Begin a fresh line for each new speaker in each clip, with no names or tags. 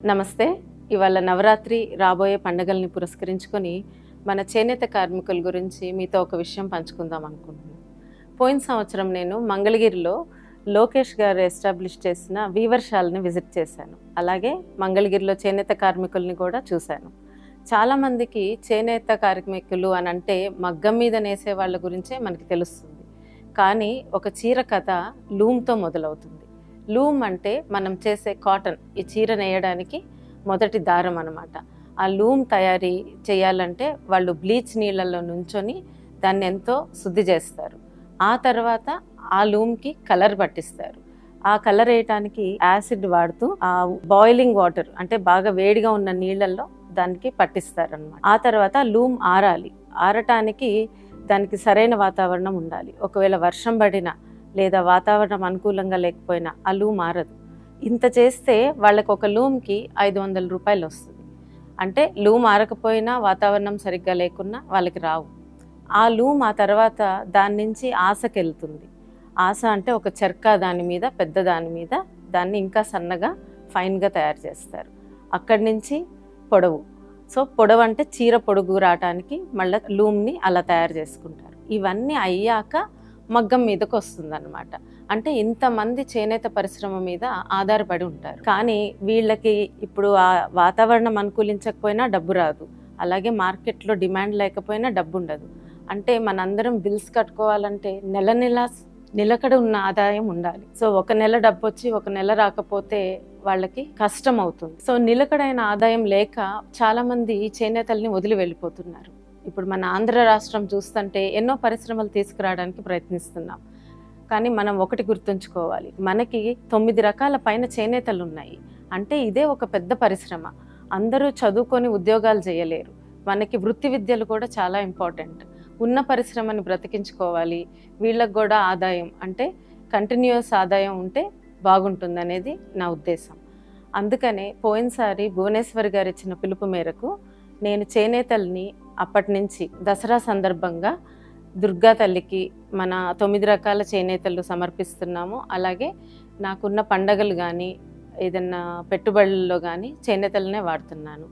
నమస్తే. ఇవాళ నవరాత్రి రాబోయే పండుగల్ని పురస్కరించుకొని మన చేనేత కార్మికుల గురించి మీతో ఒక విషయం పంచుకుందాం అనుకుంటున్నాను. పోయిన సంవత్సరం నేను మంగళగిరిలో లోకేష్ గారు ఎస్టాబ్లిష్ చేసిన వీవర్శాలని విజిట్ చేశాను. అలాగే మంగళగిరిలో చేనేత కార్మికుల్ని కూడా చూశాను. చాలామందికి చేనేత కార్మికులు అని అంటే మగ్గం మీద నేసే వాళ్ళ గురించే మనకి తెలుస్తుంది. కానీ ఒక చీర కథ లూమ్తో మొదలవుతుంది. లూమ్ అంటే మనం చేసే కాటన్, ఈ చీర నేయడానికి మొదటి దారం అన్నమాట. ఆ లూమ్ తయారీ చేయాలంటే వాళ్ళు బ్లీచ్ నీళ్ళల్లో నుంచొని దాన్ని ఎంతో శుద్ధి చేస్తారు. ఆ తర్వాత ఆ లూమ్కి కలర్ పట్టిస్తారు. ఆ కలర్ వేయటానికి యాసిడ్ వాడుతూ ఆ బాయిలింగ్ వాటర్ అంటే బాగా వేడిగా ఉన్న నీళ్ళల్లో దానికి పట్టిస్తారనమాట. ఆ తర్వాత లూమ్ ఆరాలి. ఆరటానికి దానికి సరైన వాతావరణం ఉండాలి. ఒకవేళ వర్షం పడినా లేదా వాతావరణం అనుకూలంగా లేకపోయినా ఆ లూమ్ ఆరదు. ఇంత చేస్తే వాళ్ళకి ఒక లూమ్కి 500 రూపాయలు వస్తుంది. అంటే లూమ్ ఆరకపోయినా వాతావరణం సరిగ్గా లేకున్నా వాళ్ళకి రావు. ఆ లూమ్ ఆ తర్వాత దాని నుంచి ఆశకి వెళ్తుంది. ఆశ అంటే ఒక చెర్కా దాని మీద, పెద్ద దాని మీద దాన్ని ఇంకా సన్నగా ఫైన్గా తయారు చేస్తారు. అక్కడి నుంచి పొడవు. సో పొడవు అంటే చీర పొడుగు రావటానికి మళ్ళీ లూమ్ని అలా తయారు చేసుకుంటారు. ఇవన్నీ అయ్యాక మగ్గం మీదకి వస్తుంది అనమాట. అంటే ఇంతమంది చేనేత పరిశ్రమ మీద ఆధారపడి ఉంటారు. కానీ వీళ్ళకి ఇప్పుడు ఆ వాతావరణం అనుకూలించకపోయినా డబ్బు రాదు, అలాగే మార్కెట్లో డిమాండ్ లేకపోయినా డబ్బు ఉండదు. అంటే మనందరం బిల్స్ కట్టుకోవాలంటే నెల నెల నిలకడ ఉన్న ఆదాయం ఉండాలి. సో ఒక నెల డబ్బు వచ్చి ఒక నెల రాకపోతే వాళ్ళకి కష్టం అవుతుంది. సో నిలకడైన ఆదాయం లేక చాలామంది చేనేతల్ని వదిలి వెళ్ళిపోతున్నారు. ఇప్పుడు మన ఆంధ్ర రాష్ట్రం చూస్తుంటే ఎన్నో పరిశ్రమలు తీసుకురావడానికి ప్రయత్నిస్తున్నాం. కానీ మనం ఒకటి గుర్తుంచుకోవాలి, మనకి 9 రకాల పైన చేనేతలు ఉన్నాయి. అంటే ఇదే ఒక పెద్ద పరిశ్రమ. అందరూ చదువుకొని ఉద్యోగాలు చేయలేరు. మనకి వృత్తి విద్యలు కూడా చాలా ఇంపార్టెంట్. ఉన్న పరిశ్రమని బ్రతికించుకోవాలి. వీళ్ళకి కూడా ఆదాయం అంటే కంటిన్యూస్ ఆదాయం ఉంటే బాగుంటుంది అనేది నా ఉద్దేశం. అందుకనే పోయినసారి భువనేశ్వర్ గారు ఇచ్చిన పిలుపు మేరకు నేను చేనేతల్ని అప్పటి నుంచి దసరా సందర్భంగా దుర్గా తల్లికి మన 9 రకాల చేనేతలు సమర్పిస్తున్నాము. అలాగే నాకున్న పండగలు కానీ ఏదన్నా పెట్టుబడుల్లో కానీ చేనేతలనే వాడుతున్నాను.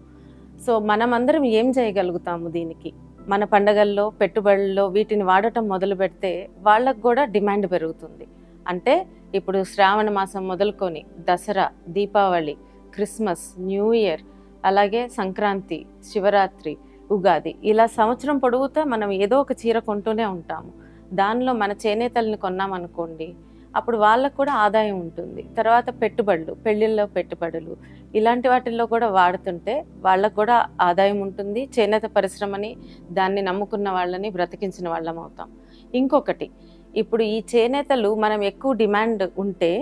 సో మనమందరం ఏం చేయగలుగుతాము దీనికి? మన పండగల్లో, పెట్టుబడుల్లో వీటిని వాడటం మొదలు పెడితే వాళ్ళకు కూడా డిమాండ్ పెరుగుతుంది. అంటే ఇప్పుడు శ్రావణ మాసం మొదలుకొని Dasara, Deepavali, Christmas, new year, అలాగే సంక్రాంతి, శివరాత్రి, ఉగాది, ఇలా సంవత్సరం పొడుగుతా మనం ఏదో ఒక చీర కొంటూనే ఉంటాము. దానిలో మన చేనేతల్ని కొన్నామనుకోండి, అప్పుడు వాళ్ళకు కూడా ఆదాయం ఉంటుంది. తర్వాత పెట్టుబడులు, పెళ్ళిళ్ళలో పెట్టుబడులు, ఇలాంటి వాటిల్లో కూడా వాడుతుంటే వాళ్ళకు కూడా ఆదాయం ఉంటుంది. చేనేత పరిశ్రమని, దాన్ని నమ్ముకున్న వాళ్ళని బ్రతికించిన వాళ్ళం అవుతాం. ఇంకొకటి, ఇప్పుడు ఈ చేనేతలు మనం ఎక్కువ డిమాండ్ ఉంటే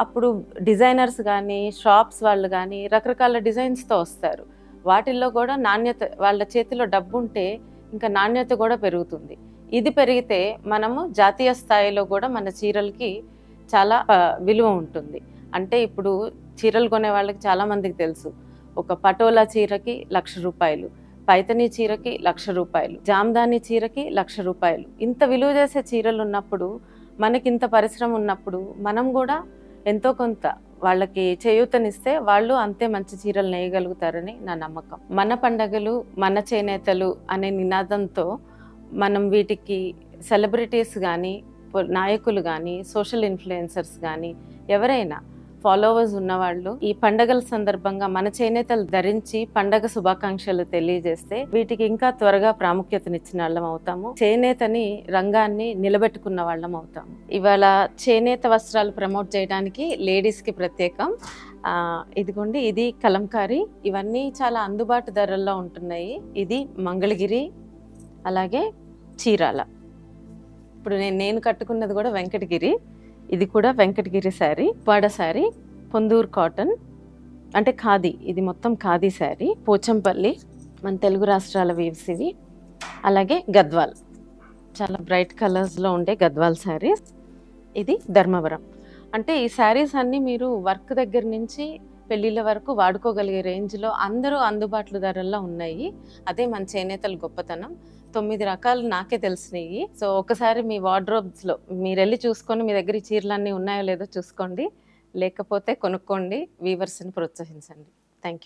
అప్పుడు డిజైనర్స్ కానీ షాప్స్ వాళ్ళు కానీ రకరకాల డిజైన్స్తో వస్తారు. వాటిల్లో కూడా నాణ్యత, వాళ్ళ చేతిలో డబ్బు ఉంటే ఇంకా నాణ్యత కూడా పెరుగుతుంది. ఇది పెరిగితే మనము జాతీయ స్థాయిలో కూడా మన చీరలకి చాలా విలువ ఉంటుంది. అంటే ఇప్పుడు చీరలు కొనే వాళ్ళకి చాలామందికి తెలుసు, ఒక పటోలా చీరకి 1,00,000 రూపాయలు, పైతనీ చీరకి 1,00,000 రూపాయలు, జామ్దాని చీరకి 1,00,000 రూపాయలు. ఇంత విలువ చేసే చీరలు ఉన్నప్పుడు, మనకింత పరిశ్రమ ఉన్నప్పుడు మనం కూడా ఎంతో కొంత వాళ్ళకి చేయూతనిస్తే వాళ్ళు అంతే మంచి చీరలు నేయగలుగుతారని నా నమ్మకం. మన పండగలు మన చేనేతలు అనే నినాదంతో మనం వీటికి సెలబ్రిటీస్ కానీ, నాయకులు కానీ, సోషల్ ఇన్ఫ్లుయెన్సర్స్ కానీ, ఎవరైనా ఫాలోవర్స్ ఉన్నవాళ్ళు ఈ పండగల సందర్భంగా మన చేనేతలు ధరించి పండగ శుభాకాంక్షలు తెలియజేస్తే వీటికి ఇంకా త్వరగా ప్రాముఖ్యతనిచ్చిన వాళ్ళం అవుతాము. చేనేతని రంగాన్ని నిలబెట్టుకున్న వాళ్ళం అవుతాము. ఇవాళ చేనేత వస్త్రాలు ప్రమోట్ చేయడానికి లేడీస్కి ప్రత్యేకం. ఇదిగోండి, ఇది కలంకారీ. ఇవన్నీ చాలా అందుబాటు ధరల్లో ఉంటున్నాయి. ఇది మంగళగిరి, అలాగే చీరాల. ఇప్పుడు నేను కట్టుకున్నది కూడా వెంకటగిరి. ఇది కూడా వెంకటగిరి శారీ, వాడ శారీ, పొందూరు కాటన్ అంటే ఖాదీ. ఇది మొత్తం ఖాదీ శారీ. పోచంపల్లి, మన తెలుగు రాష్ట్రాల వీవ్స్ ఇవి. అలాగే గద్వాల్, చాలా బ్రైట్ కలర్స్లో ఉండే గద్వాల్ శారీస్. ఇది ధర్మవరం. అంటే ఈ శారీస్ అన్నీ మీరు వర్క్ దగ్గర నుంచి పెళ్ళిళ్ళ వరకు వాడుకోగలిగే రేంజ్లో అందరూ అందుబాటులో ధరల్లో ఉన్నాయి. అదే మన చేనేతల గొప్పతనం. 9 రకాలు నాకే తెలిసినాయి. సో ఒకసారి మీ వార్డ్రోబ్స్లో మీరు వెళ్ళి చూసుకొని మీ దగ్గర ఈ చీరలన్నీ ఉన్నాయో లేదో చూసుకోండి. లేకపోతే కొనుక్కోండి. వీవర్స్ని ప్రోత్సహించండి. Thank you.